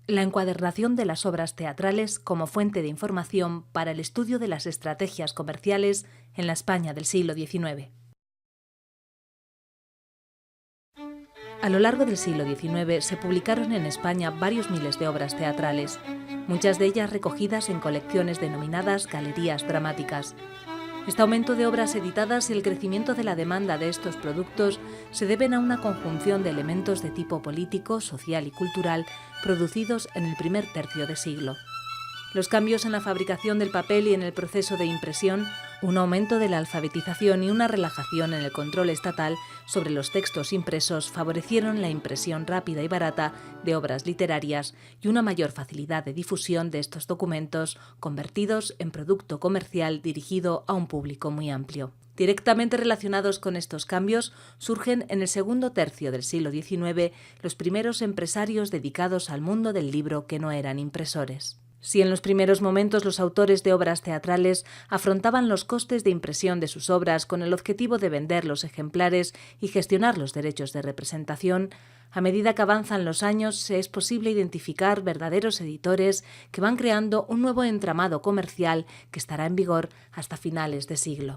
La encuadernación de las obras teatrales como fuente de información para el estudio de las estrategias comerciales en la España del siglo XIX. A lo largo del siglo XIX se publicaron en España varios miles de obras teatrales, muchas de ellas recogidas en colecciones denominadas galerías dramáticas. Este aumento de obras editadas y el crecimiento de la demanda de estos productos se deben a una conjunción de elementos de tipo político, social y cultural producidos en el primer tercio de siglo. Los cambios en la fabricación del papel y en el proceso de impresión, un aumento de la alfabetización y una relajación en el control estatal sobre los textos impresos favorecieron la impresión rápida y barata de obras literarias y una mayor facilidad de difusión de estos documentos convertidos en producto comercial dirigido a un público muy amplio. Directamente relacionados con estos cambios, surgen en el segundo tercio del siglo XIX los primeros empresarios dedicados al mundo del libro que no eran impresores. Si en los primeros momentos los autores de obras teatrales afrontaban los costes de impresión de sus obras con el objetivo de vender los ejemplares y gestionar los derechos de representación, a medida que avanzan los años es posible identificar verdaderos editores que van creando un nuevo entramado comercial que estará en vigor hasta finales de siglo.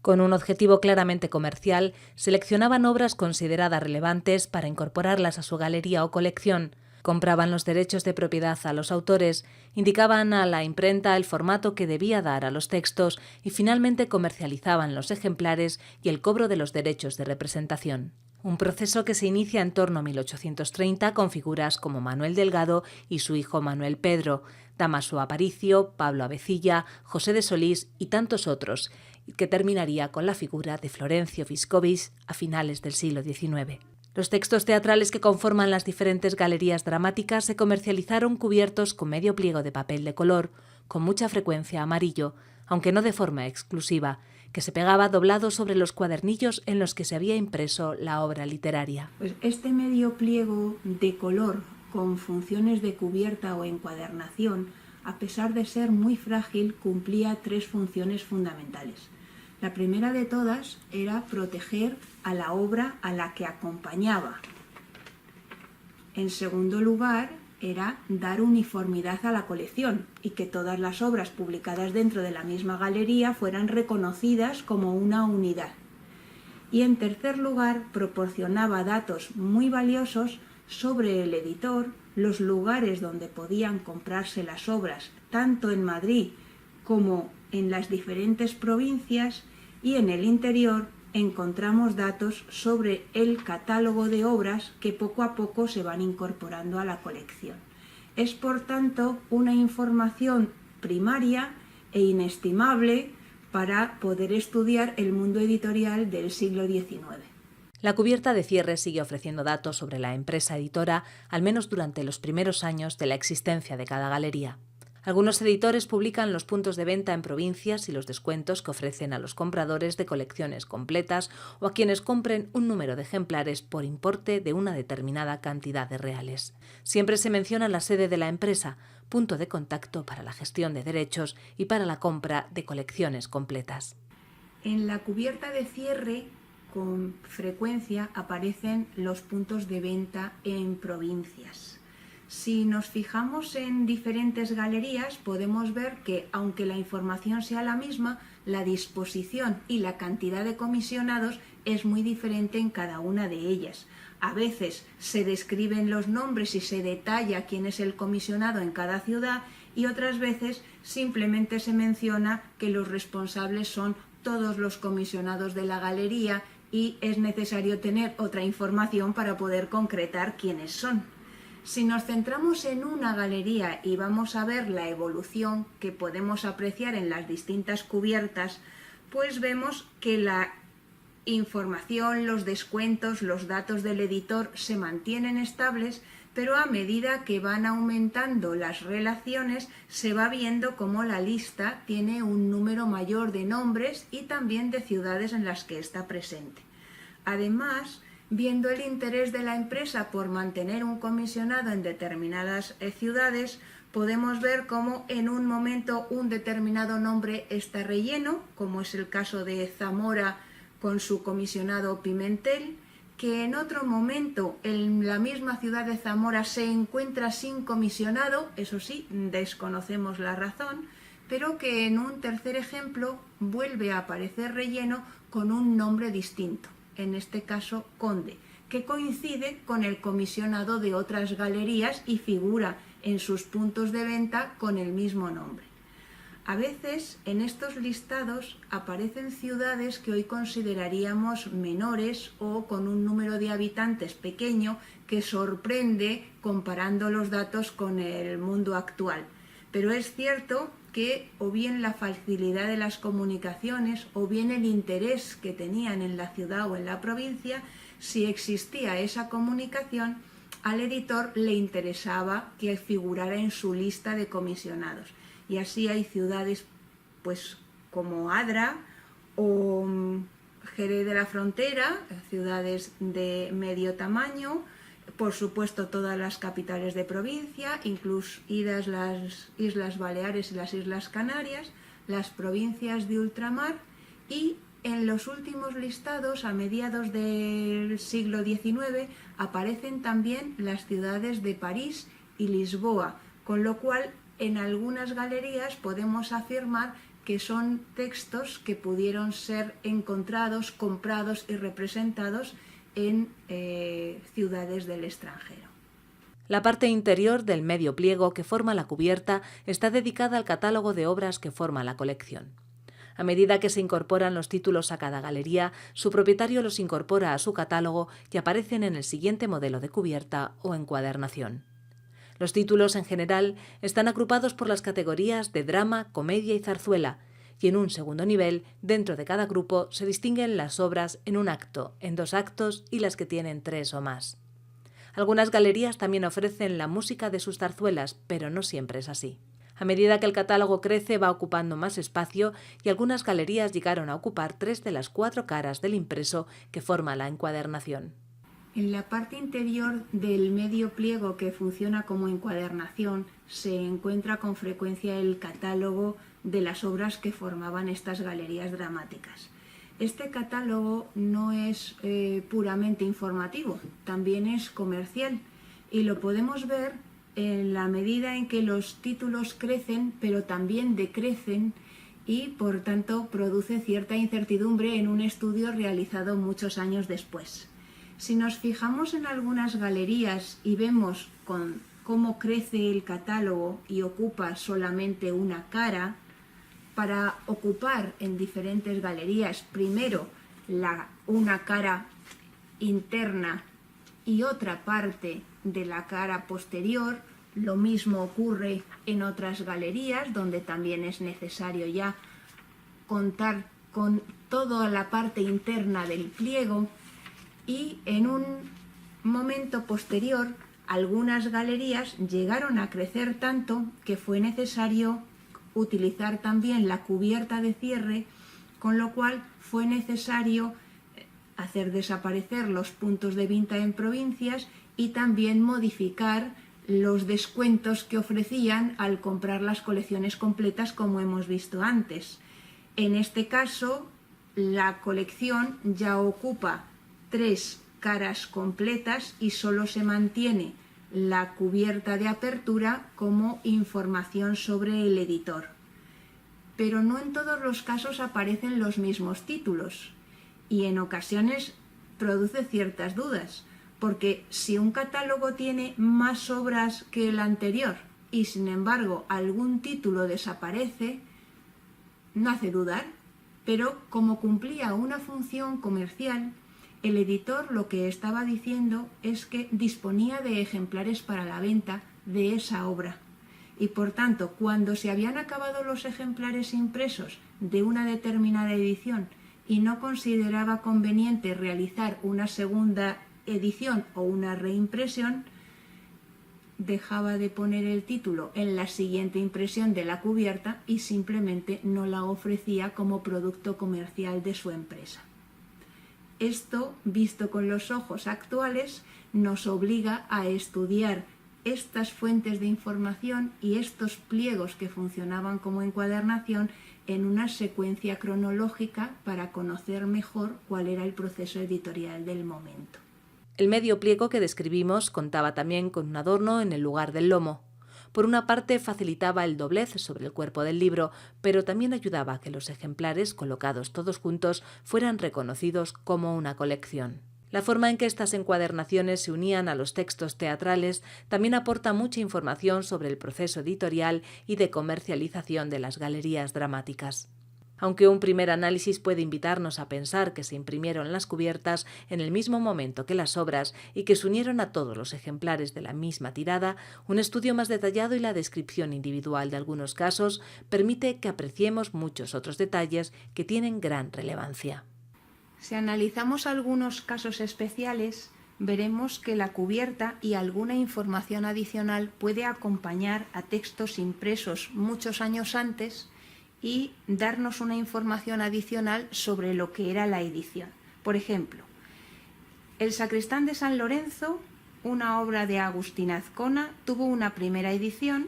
Con un objetivo claramente comercial, seleccionaban obras consideradas relevantes para incorporarlas a su galería o colección. Compraban los derechos de propiedad a los autores, indicaban a la imprenta el formato que debía dar a los textos y finalmente comercializaban los ejemplares y el cobro de los derechos de representación. Un proceso que se inicia en torno a 1830 con figuras como Manuel Delgado y su hijo Manuel Pedro, Dámaso Aparicio, Pablo Avecilla, José de Solís y tantos otros, y que terminaría con la figura de Florencio Viscovich a finales del siglo XIX. Los textos teatrales que conforman las diferentes galerías dramáticas se comercializaron cubiertos con medio pliego de papel de color, con mucha frecuencia amarillo, aunque no de forma exclusiva, que se pegaba doblado sobre los cuadernillos en los que se había impreso la obra literaria. Pues este medio pliego de color con funciones de cubierta o encuadernación, a pesar de ser muy frágil, cumplía tres funciones fundamentales. La primera de todas era proteger a la obra a la que acompañaba. En segundo lugar, era dar uniformidad a la colección y que todas las obras publicadas dentro de la misma galería fueran reconocidas como una unidad. Y en tercer lugar, proporcionaba datos muy valiosos sobre el editor, los lugares donde podían comprarse las obras, tanto en Madrid como en las diferentes provincias, y en el interior encontramos datos sobre el catálogo de obras que poco a poco se van incorporando a la colección. Es, por tanto, una información primaria e inestimable para poder estudiar el mundo editorial del siglo XIX. La cubierta de cierre sigue ofreciendo datos sobre la empresa editora, al menos durante los primeros años de la existencia de cada galería. Algunos editores publican los puntos de venta en provincias y los descuentos que ofrecen a los compradores de colecciones completas o a quienes compren un número de ejemplares por importe de una determinada cantidad de reales. Siempre se menciona la sede de la empresa, punto de contacto para la gestión de derechos y para la compra de colecciones completas. En la cubierta de cierre, con frecuencia aparecen los puntos de venta en provincias. Si nos fijamos en diferentes galerías, podemos ver que, aunque la información sea la misma, la disposición y la cantidad de comisionados es muy diferente en cada una de ellas. A veces se describen los nombres y se detalla quién es el comisionado en cada ciudad, y otras veces simplemente se menciona que los responsables son todos los comisionados de la galería y es necesario tener otra información para poder concretar quiénes son. Si nos centramos en una galería y vamos a ver la evolución que podemos apreciar en las distintas cubiertas, pues vemos que la información, los descuentos, los datos del editor se mantienen estables, pero a medida que van aumentando las relaciones se va viendo cómo la lista tiene un número mayor de nombres y también de ciudades en las que está presente. Además, viendo el interés de la empresa por mantener un comisionado en determinadas ciudades, podemos ver cómo en un momento un determinado nombre está relleno, como es el caso de Zamora con su comisionado Pimentel, que en otro momento en la misma ciudad de Zamora se encuentra sin comisionado, eso sí, desconocemos la razón, pero que en un tercer ejemplo vuelve a aparecer relleno con un nombre distinto, en este caso Conde, que coincide con el comisionado de otras galerías y figura en sus puntos de venta con el mismo nombre. A veces en estos listados aparecen ciudades que hoy consideraríamos menores o con un número de habitantes pequeño que sorprende comparando los datos con el mundo actual. Pero es cierto que o bien la facilidad de las comunicaciones o bien el interés que tenían en la ciudad o en la provincia, si existía esa comunicación, al editor le interesaba que figurara en su lista de comisionados. Y así hay ciudades pues como Adra o Jerez de la Frontera, ciudades de medio tamaño, por supuesto todas las capitales de provincia, incluidas las Islas Baleares y las Islas Canarias, las provincias de ultramar, y en los últimos listados, a mediados del siglo XIX, aparecen también las ciudades de París y Lisboa, con lo cual en algunas galerías podemos afirmar que son textos que pudieron ser encontrados, comprados y representados en ciudades del extranjero. La parte interior del medio pliego que forma la cubierta está dedicada al catálogo de obras que forma la colección. A medida que se incorporan los títulos a cada galería, su propietario los incorpora a su catálogo y aparecen en el siguiente modelo de cubierta o encuadernación. Los títulos, en general, están agrupados por las categorías de drama, comedia y zarzuela, y en un segundo nivel, dentro de cada grupo, se distinguen las obras en un acto, en 2 actos y las que tienen 3 o más. Algunas galerías también ofrecen la música de sus zarzuelas, pero no siempre es así. A medida que el catálogo crece, va ocupando más espacio y algunas galerías llegaron a ocupar 3 de las 4 caras del impreso que forma la encuadernación. En la parte interior del medio pliego que funciona como encuadernación se encuentra con frecuencia el catálogo de las obras que formaban estas galerías dramáticas. Este catálogo no es puramente informativo, también es comercial y lo podemos ver en la medida en que los títulos crecen pero también decrecen y por tanto produce cierta incertidumbre en un estudio realizado muchos años después. Si nos fijamos en algunas galerías y vemos cómo crece el catálogo y ocupa solamente una cara, para ocupar en diferentes galerías primero una cara interna y otra parte de la cara posterior, lo mismo ocurre en otras galerías donde también es necesario ya contar con toda la parte interna del pliego. Y en un momento posterior, algunas galerías llegaron a crecer tanto que fue necesario utilizar también la cubierta de cierre, con lo cual fue necesario hacer desaparecer los puntos de venta en provincias y también modificar los descuentos que ofrecían al comprar las colecciones completas, como hemos visto antes. En este caso, la colección ya ocupa 3 caras completas y solo se mantiene la cubierta de apertura como información sobre el editor. Pero no en todos los casos aparecen los mismos títulos y en ocasiones produce ciertas dudas, porque si un catálogo tiene más obras que el anterior y sin embargo algún título desaparece, no hace dudar, pero como cumplía una función comercial, el editor lo que estaba diciendo es que disponía de ejemplares para la venta de esa obra y por tanto cuando se habían acabado los ejemplares impresos de una determinada edición y no consideraba conveniente realizar una segunda edición o una reimpresión, dejaba de poner el título en la siguiente impresión de la cubierta y simplemente no la ofrecía como producto comercial de su empresa. Esto, visto con los ojos actuales, nos obliga a estudiar estas fuentes de información y estos pliegos que funcionaban como encuadernación en una secuencia cronológica para conocer mejor cuál era el proceso editorial del momento. El medio pliego que describimos contaba también con un adorno en el lugar del lomo. Por una parte facilitaba el doblez sobre el cuerpo del libro, pero también ayudaba a que los ejemplares, colocados todos juntos, fueran reconocidos como una colección. La forma en que estas encuadernaciones se unían a los textos teatrales también aporta mucha información sobre el proceso editorial y de comercialización de las galerías dramáticas. Aunque un primer análisis puede invitarnos a pensar que se imprimieron las cubiertas en el mismo momento que las obras y que se unieron a todos los ejemplares de la misma tirada, un estudio más detallado y la descripción individual de algunos casos permite que apreciemos muchos otros detalles que tienen gran relevancia. Si analizamos algunos casos especiales, veremos que la cubierta y alguna información adicional puede acompañar a textos impresos muchos años antes y darnos una información adicional sobre lo que era la edición. Por ejemplo, El sacristán de San Lorenzo, una obra de Agustín Azcona, tuvo una primera edición,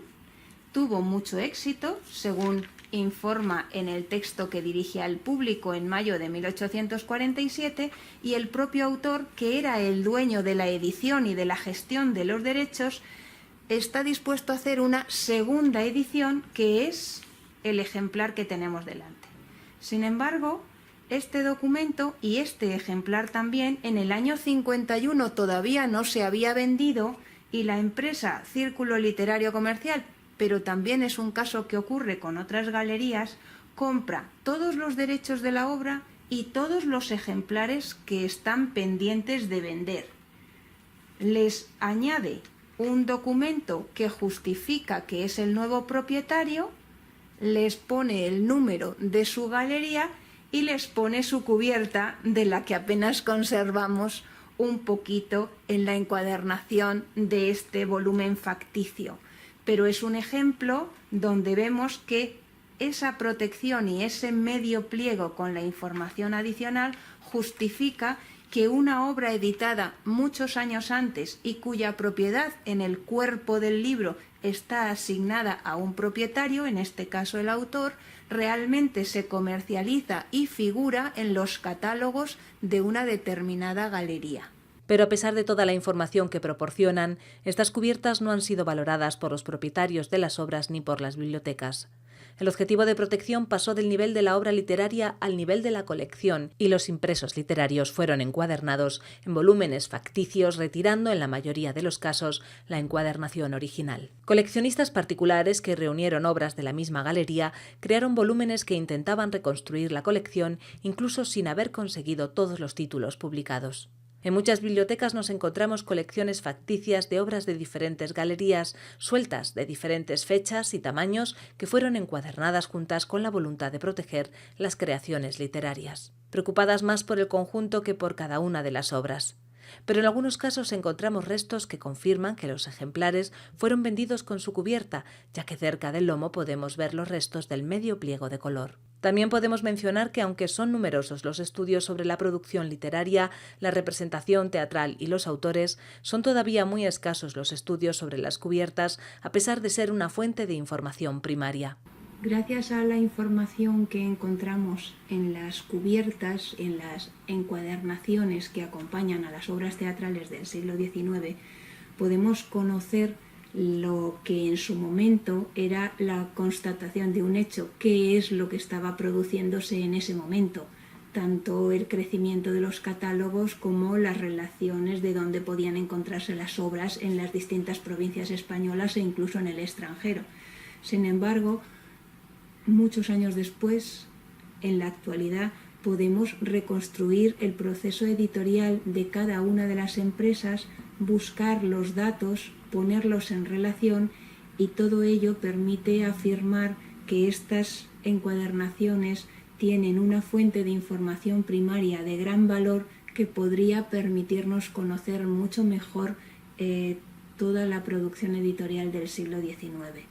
tuvo mucho éxito, según informa en el texto que dirige al público en mayo de 1847, y el propio autor, que era el dueño de la edición y de la gestión de los derechos, está dispuesto a hacer una segunda edición, que es el ejemplar que tenemos delante. Sin embargo, este documento y este ejemplar también en el año 51 todavía no se había vendido y la empresa Círculo Literario Comercial, pero también es un caso que ocurre con otras galerías, compra todos los derechos de la obra y todos los ejemplares que están pendientes de vender. Les añade un documento que justifica que es el nuevo propietario, les pone el número de su galería y les pone su cubierta, de la que apenas conservamos un poquito en la encuadernación de este volumen facticio. Pero es un ejemplo donde vemos que esa protección y ese medio pliego con la información adicional justifica que una obra editada muchos años antes y cuya propiedad en el cuerpo del libro está asignada a un propietario, en este caso el autor, realmente se comercializa y figura en los catálogos de una determinada galería. Pero a pesar de toda la información que proporcionan, estas cubiertas no han sido valoradas por los propietarios de las obras ni por las bibliotecas. El objetivo de protección pasó del nivel de la obra literaria al nivel de la colección y los impresos literarios fueron encuadernados en volúmenes facticios, retirando en la mayoría de los casos la encuadernación original. Coleccionistas particulares que reunieron obras de la misma galería crearon volúmenes que intentaban reconstruir la colección incluso sin haber conseguido todos los títulos publicados. En muchas bibliotecas nos encontramos colecciones facticias de obras de diferentes galerías, sueltas de diferentes fechas y tamaños, que fueron encuadernadas juntas con la voluntad de proteger las creaciones literarias, preocupadas más por el conjunto que por cada una de las obras. Pero en algunos casos encontramos restos que confirman que los ejemplares fueron vendidos con su cubierta, ya que cerca del lomo podemos ver los restos del medio pliego de color. También podemos mencionar que, aunque son numerosos los estudios sobre la producción literaria, la representación teatral y los autores, son todavía muy escasos los estudios sobre las cubiertas, a pesar de ser una fuente de información primaria. Gracias a la información que encontramos en las cubiertas, en las encuadernaciones que acompañan a las obras teatrales del siglo XIX, podemos conocer lo que en su momento era la constatación de un hecho, qué es lo que estaba produciéndose en ese momento, tanto el crecimiento de los catálogos como las relaciones de dónde podían encontrarse las obras en las distintas provincias españolas e incluso en el extranjero. Sin embargo, muchos años después, en la actualidad, podemos reconstruir el proceso editorial de cada una de las empresas, buscar los datos, ponerlos en relación, y todo ello permite afirmar que estas encuadernaciones tienen una fuente de información primaria de gran valor que podría permitirnos conocer mucho mejor toda la producción editorial del siglo XIX.